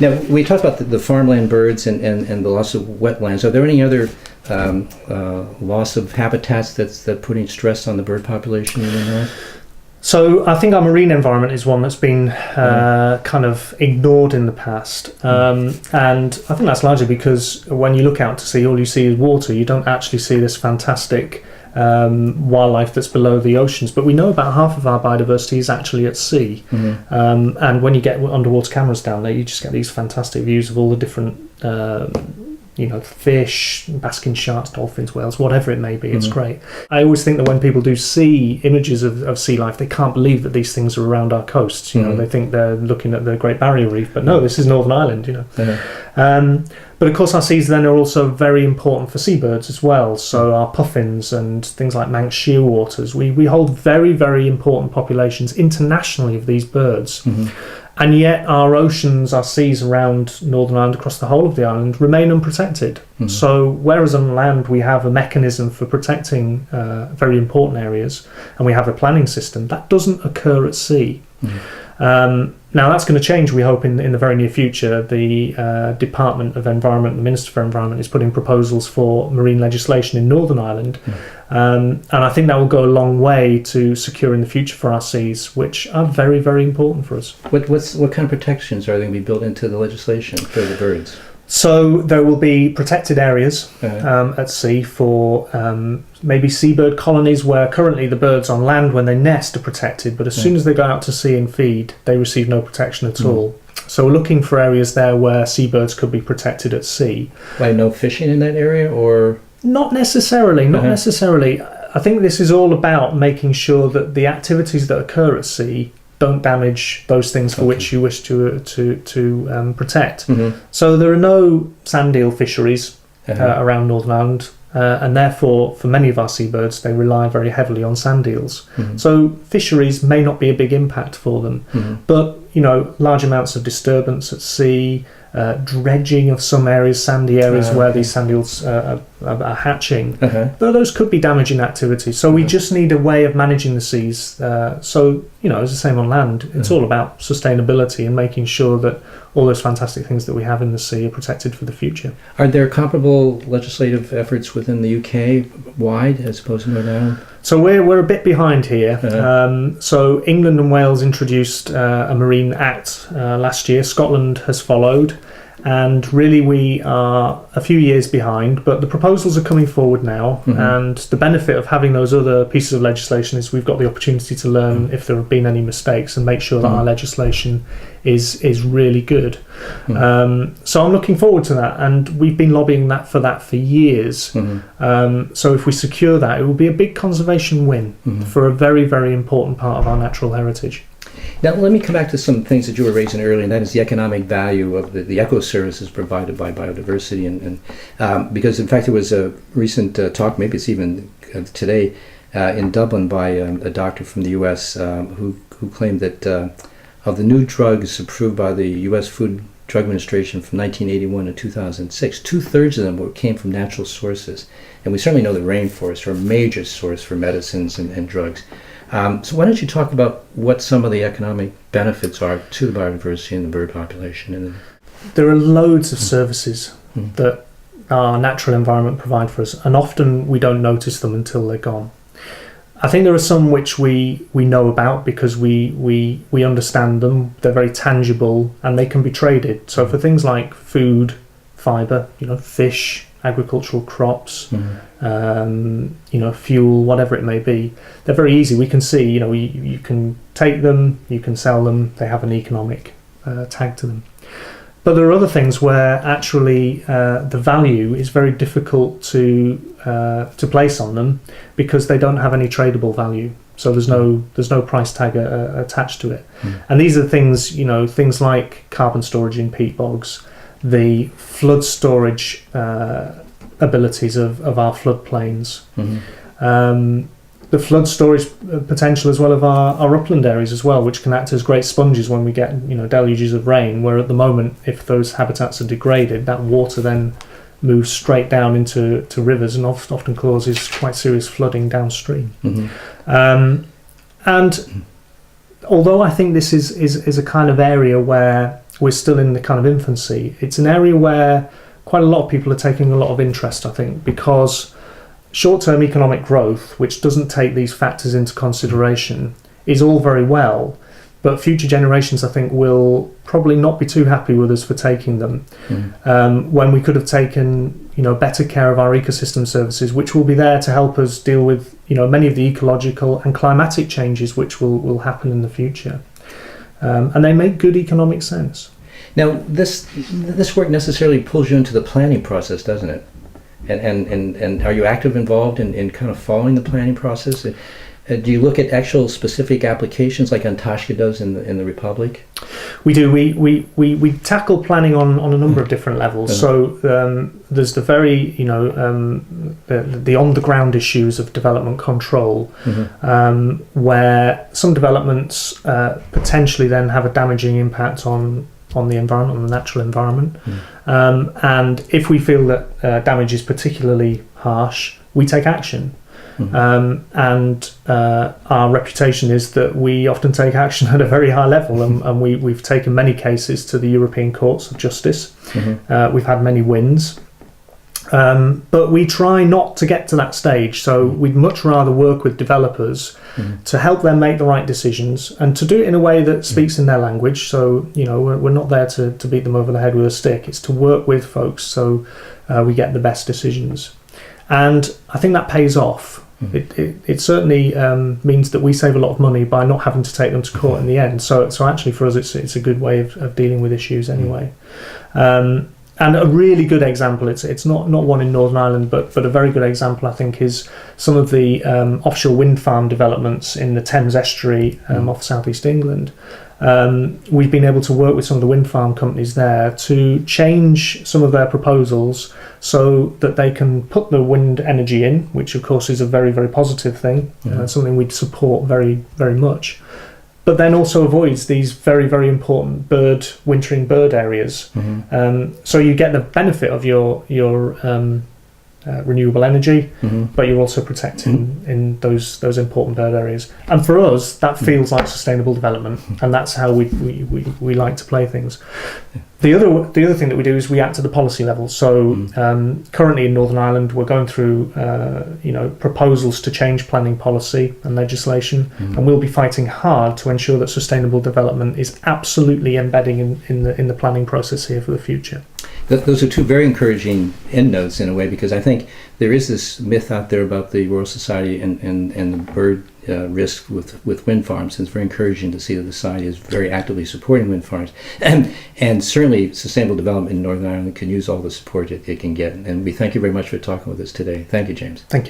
Now, we talked about the farmland birds and the loss of wetlands. Are there any other loss of habitats that's putting stress on the bird population in the north? So I think our marine environment is one that's been kind of ignored in the past. And I think that's largely because when you look out to sea, all you see is water. You don't actually see this fantastic wildlife that's below the oceans. But we know about half of our biodiversity is actually at sea. And when you get underwater cameras down there, you just get these fantastic views of all the different fish, basking sharks, dolphins, whales, whatever it may be. It's great. I always think that when people do see images of sea life, they can't believe that these things are around our coasts. They think they're looking at the Great Barrier Reef, but no, this is Northern Ireland. But of course our seas then are also very important for seabirds as well. So our puffins and things like Manx shearwaters, we hold very, very important populations internationally of these birds. And yet our oceans, our seas around Northern Ireland, across the whole of the island, remain unprotected. So whereas on land we have a mechanism for protecting very important areas, and we have a planning system, that doesn't occur at sea. Now that's going to change, we hope, in the very near future. The Department of Environment, the Minister for Environment, is putting proposals for marine legislation in Northern Ireland. And I think that will go a long way to securing the future for our seas, which are very, very important for us. What kind of protections are going to be built into the legislation for the birds? So there will be protected areas at sea for maybe seabird colonies, where currently the birds on land when they nest are protected, but as soon as they go out to sea and feed, they receive no protection at all. So we're looking for areas there where seabirds could be protected at sea. Like no fishing in that area, or? Not necessarily, not necessarily. I think this is all about making sure that the activities that occur at sea don't damage those things for which you wish to protect. So there are no sand eel fisheries around Northern Ireland, and therefore for many of our seabirds they rely very heavily on sand eels. So fisheries may not be a big impact for them, but large amounts of disturbance at sea, dredging of some areas, sandy areas where these sand eels are hatching, though those could be damaging activities. So we just need a way of managing the seas. So as the same on land, it's all about sustainability and making sure that all those fantastic things that we have in the sea are protected for the future. Are there comparable legislative efforts within the UK wide as opposed to Northern Ireland? So we're a bit behind here. So England and Wales introduced a Marine Act last year. Scotland has followed, and really we are a few years behind, but the proposals are coming forward now. And the benefit of having those other pieces of legislation is we've got the opportunity to learn if there have been any mistakes and make sure that our legislation is really good. So I'm looking forward to that, and we've been lobbying for that for years. So if we secure that, it will be a big conservation win for a very, very important part of our natural heritage. Now, let me come back to some things that you were raising earlier, and that is the economic value of the eco-services provided by biodiversity. And because, in fact, there was a recent talk, maybe it's even today, in Dublin by a doctor from the U.S. Who claimed that of the new drugs approved by the U.S. Food Drug Administration from 1981 to 2006, 2/3 of them came from natural sources. And we certainly know the rainforests are a major source for medicines and drugs. So why don't you talk about what some of the economic benefits are to the biodiversity and the bird population? There are loads of services that our natural environment provide for us, and often we don't notice them until they're gone. I think there are some which we know about because we understand them. They're very tangible and they can be traded. So for things like food, fibre, fish, agricultural crops, fuel, whatever it may be, they're very easy. We can see, you can take them, you can sell them, they have an economic tag to them. But there are other things where actually the value is very difficult to place on them because they don't have any tradable value. So there's no price tag attached to it. And these are things, things like carbon storage in peat bogs, the flood storage abilities of our floodplains, the flood storage potential as well of our upland areas as well, which can act as great sponges when we get deluges of rain, where at the moment if those habitats are degraded, that water then moves straight down into rivers and often causes quite serious flooding downstream. And although I think this is a kind of area where we're still in the kind of infancy. It's an area where quite a lot of people are taking a lot of interest, I think, because short-term economic growth, which doesn't take these factors into consideration, is all very well, but future generations, I think, will probably not be too happy with us for taking them, when we could have taken, better care of our ecosystem services, which will be there to help us deal with, many of the ecological and climatic changes which will happen in the future. And they make good economic sense. Now, this work necessarily pulls you into the planning process, doesn't it? And are you involved in kind of following the planning process? Do you look at actual specific applications like Antashka does in the Republic? We do. We tackle planning on a number of different levels. So there's the very, the on-the-ground issues of development control, where some developments potentially then have a damaging impact on the environment, on the natural environment. And if we feel that damage is particularly harsh, we take action. And our reputation is that we often take action at a very high level, and we've taken many cases to the European Courts of Justice. We've had many wins, but we try not to get to that stage. So we'd much rather work with developers to help them make the right decisions and to do it in a way that speaks in their language. So we're not there to beat them over the head with a stick. It's to work with folks so we get the best decisions, and I think that pays off. It certainly means that we save a lot of money by not having to take them to court in the end. So actually for us, it's a good way of dealing with issues anyway. And a really good example, it's not one in Northern Ireland, but a very good example, I think, is some of the offshore wind farm developments in the Thames estuary off southeast England. We've been able to work with some of the wind farm companies there to change some of their proposals so that they can put the wind energy in, which of course is a very, very positive thing, something we'd support very, very much, but then also avoids these very, very important wintering bird areas. So you get the benefit of your renewable energy, but you're also protecting in those important bird areas. And for us, that feels like sustainable development, and that's how we like to play things. The other thing that we do is we act at the policy level. So currently in Northern Ireland, we're going through proposals to change planning policy and legislation, and we'll be fighting hard to ensure that sustainable development is absolutely embedding in the planning process here for the future. Those are two very encouraging endnotes in a way, because I think there is this myth out there about the Royal Society and the bird risk with wind farms. And it's very encouraging to see that the Society is very actively supporting wind farms. And certainly sustainable development in Northern Ireland can use all the support it can get. And we thank you very much for talking with us today. Thank you, James. Thank you.